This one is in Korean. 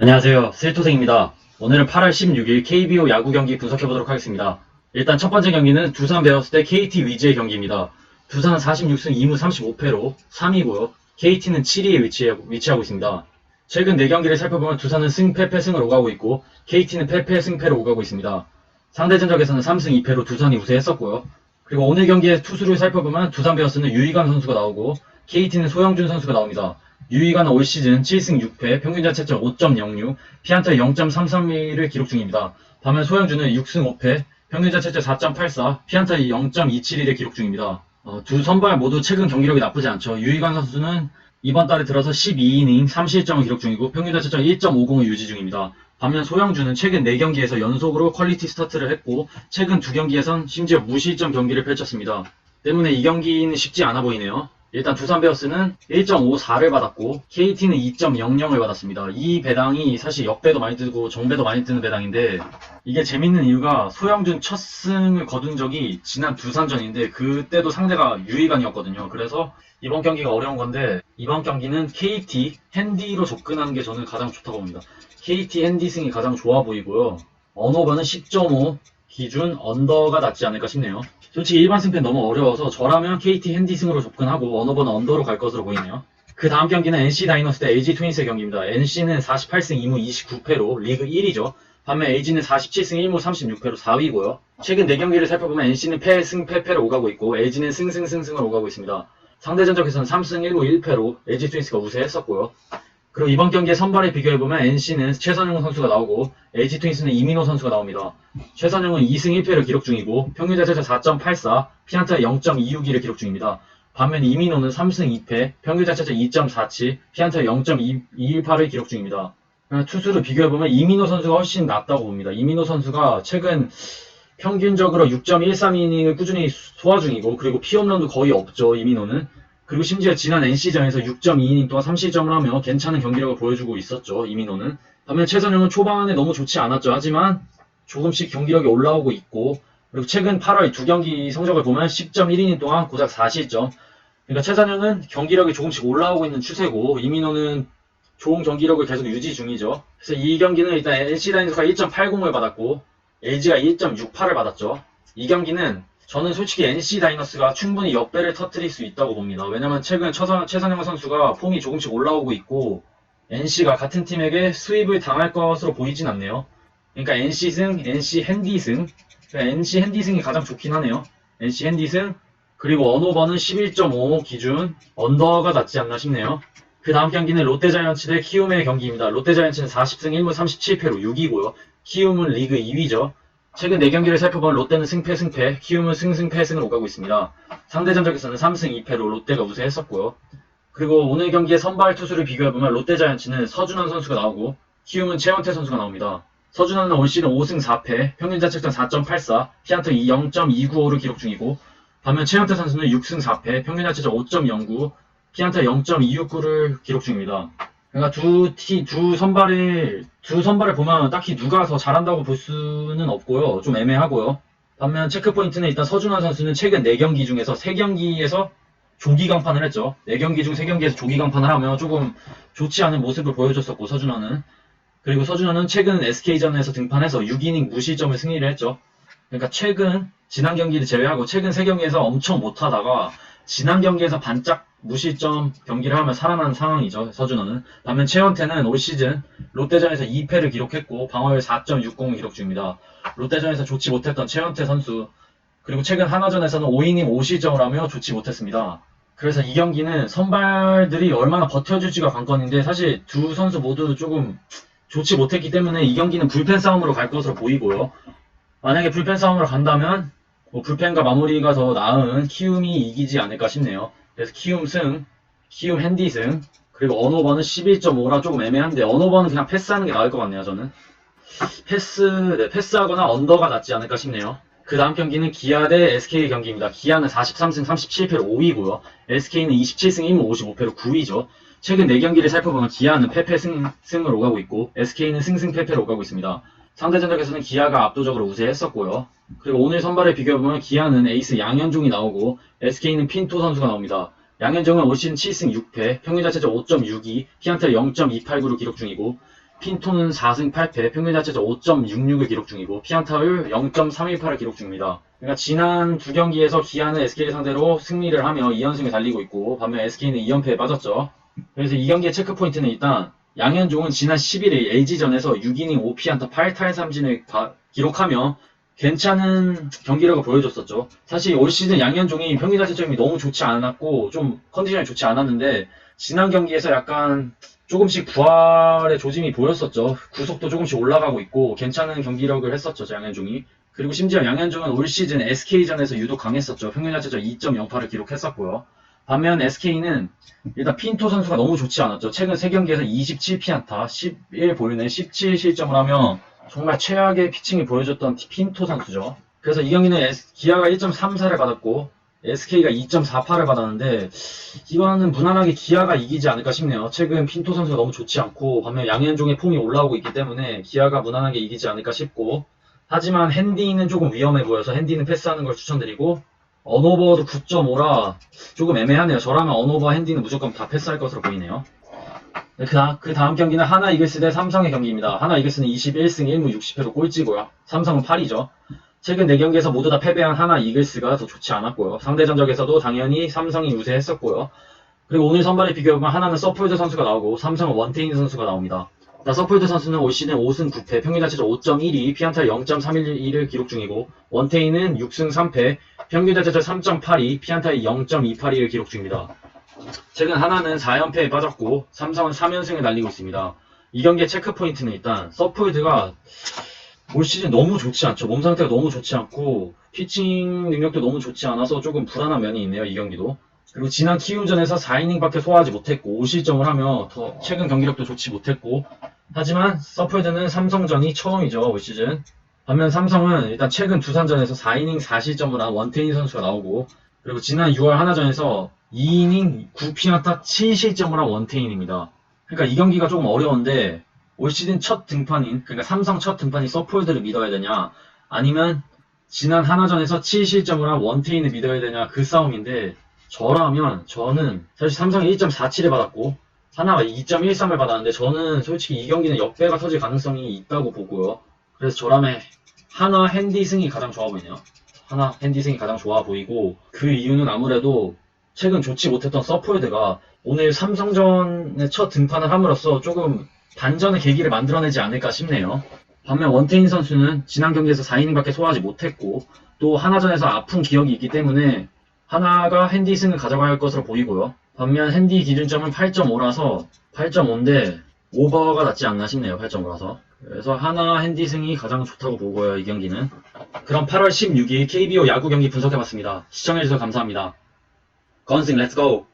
안녕하세요. 스리토생입니다. 오늘은 8월 16일 KBO 야구 경기 분석해보도록 하겠습니다. 일단 첫 번째 경기는 두산 베어스 대 KT 위즈의 경기입니다. 두산은 46승 2무 35패로 3위고요. KT는 7위에 위치하고 있습니다. 최근 4경기를 살펴보면 두산은 승패 패승을 오가고 있고 KT는 패패 승패로 오가고 있습니다. 상대 전적에서는 3승 2패로 두산이 우세했었고요. 그리고 오늘 경기의 투수를 살펴보면 두산 베어스는 유이관 선수가 나오고 KT는 소영준 선수가 나옵니다. 유이관은 올 시즌 7승 6패, 평균 자책점 5.06, 피안타 0.33를 기록 중입니다. 반면 소영준은 6승 5패, 평균 자책점 4.84, 피안타 0.271을 기록 중입니다. 두 선발 모두 최근 경기력이 나쁘지 않죠. 유이관 선수는 이번 달에 들어서 12이닝 3실점을 기록 중이고 평균 자책점 1.50을 유지 중입니다. 반면 소영준은 최근 4경기에서 연속으로 퀄리티 스타트를 했고 최근 2경기에선 심지어 무실점 경기를 펼쳤습니다. 때문에 이 경기는 쉽지 않아 보이네요. 일단 두산 베어스는 1.54를 받았고 KT는 2.00을 받았습니다. 이 배당이 사실 역배도 많이 뜨고 정배도 많이 뜨는 배당인데 이게 재밌는 이유가 소영준 첫 승을 거둔 적이 지난 두산전인데 그때도 상대가 유이관이었거든요. 그래서 이번 경기가 어려운 건데 이번 경기는 KT 핸디로 접근하는 게 저는 가장 좋다고 봅니다. KT 핸디승이 가장 좋아 보이고요. 언오버는 10.5 기준 언더가 낫지 않을까 싶네요. 솔직히 일반 승패는 너무 어려워서 저라면 KT 핸디승으로 접근하고 언어버는 언더로 갈 것으로 보이네요. 그 다음 경기는 NC 다이노스 대 LG 트윈스의 경기입니다. NC는 48승 2무 29패로 리그 1위죠. 반면 LG는 47승 1무 36패로 4위고요. 최근 4경기를 살펴보면 NC는 패승패패로 오가고 있고 LG는 승승승승을 오가고 있습니다. 상대 전적에서는 3승 1무 1패로 LG 트윈스가 우세했었고요. 그리고 이번 경기의 선발을 비교해보면 NC는 최선영 선수가 나오고 LG 트윈스는 이민호 선수가 나옵니다. 최선영은 2승 1패를 기록 중이고 평균 자책점 4.84, 피안타 0.261을 기록 중입니다. 반면 이민호는 3승 2패, 평균 자책점 2.47, 피안타 0.218을 기록 중입니다. 투수를 비교해보면 이민호 선수가 훨씬 낫다고 봅니다. 이민호 선수가 최근 평균적으로 6.13이닝을 꾸준히 소화 중이고 그리고 피홈런도 거의 없죠. 이민호는. 그리고 심지어 지난 NC전에서 6.2이닝 동안 3실점을 하며 괜찮은 경기력을 보여주고 있었죠. 이민호는. 반면 최선영은 초반에 너무 좋지 않았죠. 하지만 조금씩 경기력이 올라오고 있고 그리고 최근 8월 2경기 성적을 보면 10.1이닝 동안 고작 4실점. 그러니까 최선영은 경기력이 조금씩 올라오고 있는 추세고 이민호는 좋은 경기력을 계속 유지 중이죠. 그래서 이 경기는 일단 NC 다이노스가 1.80을 받았고 LG가 1.68을 받았죠. 이 경기는 저는 솔직히 NC 다이노스가 충분히 역배를 터뜨릴 수 있다고 봅니다. 왜냐면 최근 최선영 선수가 폼이 조금씩 올라오고 있고 NC가 같은 팀에게 수입을 당할 것으로 보이진 않네요. 그러니까 NC승, NC 핸디승, 그러니까 NC 핸디승이 가장 좋긴 하네요. NC 핸디승, 그리고 언오버는 11.5 기준 언더가 낫지 않나 싶네요. 그 다음 경기는 롯데자이언츠 대 키움의 경기입니다. 롯데자이언츠는 40승 1무 37패로 6위고요. 키움은 리그 2위죠. 최근 4경기를 살펴보면 롯데는 승패, 키움은 승승패승을 오가고 있습니다. 상대 전적에서는 3승 2패로 롯데가 우세했었고요. 그리고 오늘 경기의 선발 투수를 비교해보면 롯데자이언츠는 서준환 선수가 나오고 키움은 최원태 선수가 나옵니다. 서준환은 올 시즌 5승 4패, 평균 자책점 4.84, 피안타 0.295를 기록 중이고 반면 최원태 선수는 6승 4패, 평균 자책점 5.09, 피안타 0.269를 기록 중입니다. 그러니까 두 선발을 보면 딱히 누가 더 잘한다고 볼 수는 없고요. 좀 애매하고요. 반면 체크포인트는 일단 서준환 선수는 최근 4경기 중에서 3경기에서 조기 강판을 했죠. 4경기 중 3경기에서 조기 강판을 하며 조금 좋지 않은 모습을 보여줬었고 서준환은. 그리고 서준환은 최근 SK전에서 등판해서 6이닝 무실점을 승리를 했죠. 그러니까 최근 지난 경기를 제외하고 최근 3경기에서 엄청 못하다가 지난 경기에서 반짝 무실점 경기를 하며 살아난 상황이죠. 서준호는. 반면 최원태는 올 시즌 롯데전에서 2패를 기록했고 방어율 4.60을 기록 중입니다. 롯데전에서 좋지 못했던 최원태 선수 그리고 최근 하나전에서는 5이닝 5실점을 하며 좋지 못했습니다. 그래서 이 경기는 선발들이 얼마나 버텨줄지가 관건인데 사실 두 선수 모두 조금 좋지 못했기 때문에 이 경기는 불펜 싸움으로 갈 것으로 보이고요. 만약에 불펜 싸움으로 간다면 불펜과 마무리가 더 나은 키움이 이기지 않을까 싶네요. 그래서 키움 승, 키움 핸디 승, 그리고 언오버는 11.5라 조금 애매한데 언오버는 그냥 패스하는 게 나을 것 같네요. 저는 패스하거나 언더가 낫지 않을까 싶네요. 그 다음 경기는 기아 대 SK 경기입니다. 기아는 43승 37패로 5위고요. SK는 27승 1무 55패로 9위죠. 최근 4경기를 살펴보면 기아는 패패승을 오가고 있고 SK는 승승패패로 오가고 있습니다. 상대 전적에서는 기아가 압도적으로 우세했었고요. 그리고 오늘 선발을 비교해보면 기아는 에이스 양현종이 나오고 SK는 핀토 선수가 나옵니다. 양현종은 올 시즌 7승 6패, 평균 자책점 5.62, 피안타 0.289를 기록 중이고 핀토는 4승 8패, 평균 자체적 5.66을 기록 중이고 피안타율 0.318을 기록 중입니다. 그러니까 지난 두 경기에서 기아는 SK를 상대로 승리를 하며 2연승에 달리고 있고 반면 SK는 2연패에 빠졌죠. 그래서 이 경기의 체크 포인트는 일단 양현종은 지난 11일 LG전에서 6이닝 5피안타 8탈삼진을 기록하며 괜찮은 경기력을 보여줬었죠. 사실 올 시즌 양현종이 평균 자책점이 너무 좋지 않았고 좀 컨디션이 좋지 않았는데 지난 경기에서 약간 조금씩 부활의 조짐이 보였었죠. 구속도 조금씩 올라가고 있고 괜찮은 경기력을 했었죠, 양현종이. 그리고 심지어 양현종은 올 시즌 SK전에서 유독 강했었죠. 평균 자책점 2.08을 기록했었고요. 반면 SK는 일단 핀토 선수가 너무 좋지 않았죠. 최근 3경기에서 27피안타, 11볼넷, 17실점을 하며 정말 최악의 피칭을 보여줬던 핀토 선수죠. 그래서 이 경기는 기아가 1.34를 받았고 SK가 2.48을 받았는데 이거는 무난하게 기아가 이기지 않을까 싶네요. 최근 핀토 선수가 너무 좋지 않고 반면 양현종의 폼이 올라오고 있기 때문에 기아가 무난하게 이기지 않을까 싶고 하지만 핸디는 조금 위험해 보여서 핸디는 패스하는 걸 추천드리고 언오버도 9.5라 조금 애매하네요. 저라면 언오버 핸디는 무조건 다 패스할 것으로 보이네요. 그 다음 경기는 하나 이글스 대 삼성의 경기입니다. 하나 이글스는 21승 1무 60패로 꼴찌고요. 삼성은 8위죠. 최근 4경기에서 모두 다 패배한 하나 이글스가 더 좋지 않았고요. 상대 전적에서도 당연히 삼성이 우세했었고요. 그리고 오늘 선발에 비교해보면 하나는 서폴드 선수가 나오고 삼성은 원태인 선수가 나옵니다. 서폴드 선수는 올 시즌 5승 9패, 평균 자체적 5.12, 피안타 0.311을 기록 중이고 원태인은 6승 3패, 평균 자체적 3.82, 피안타의 0.282를 기록 중입니다. 최근 하나는 4연패에 빠졌고 삼성은 3연승을 달리고 있습니다. 이 경기의 체크 포인트는 일단 서폴드가 올 시즌 너무 좋지 않죠. 몸 상태가 너무 좋지 않고 피칭 능력도 너무 좋지 않아서 조금 불안한 면이 있네요. 이 경기도. 그리고 지난 키움전에서 4이닝밖에 소화하지 못했고 5실점을 하며 더 최근 경기력도 좋지 못했고 하지만 서폴드는 삼성전이 처음이죠. 올 시즌. 반면 삼성은 일단 최근 두산전에서 4이닝 4실점을 한 원태인 선수가 나오고 그리고 지난 6월 하나전에서 2이닝 9피안타 7실점을 한 원태인입니다. 그러니까 이 경기가 조금 어려운데 올 시즌 첫 등판인 그러니까 삼성 첫 등판인 서폴드를 믿어야 되냐 아니면 지난 하나전에서 7실점을 한 원태인을 믿어야 되냐 그 싸움인데 저라면 저는 사실 삼성이 1.47을 받았고 하나가 2.13을 받았는데 저는 솔직히 이 경기는 역배가 터질 가능성이 있다고 보고요. 그래서 저라면 하나 핸디승이 가장 좋아 보이네요. 하나 핸디승이 가장 좋아 보이고 그 이유는 아무래도 최근 좋지 못했던 서폴드가 오늘 삼성전에 첫 등판을 함으로써 조금 반전의 계기를 만들어내지 않을까 싶네요. 반면 원태인 선수는 지난 경기에서 4이닝밖에 소화하지 못했고 또 하나전에서 아픈 기억이 있기 때문에 하나가 핸디승을 가져갈 것으로 보이고요. 반면 핸디 기준점은 8.5라서 8.5인데 오버가 낫지 않나 싶네요. 8.5라서. 그래서 하나 핸디승이 가장 좋다고 보고요. 이 경기는. 그럼 8월 16일 KBO 야구 경기 분석해봤습니다. 시청해주셔서 감사합니다. 건승 렛츠고!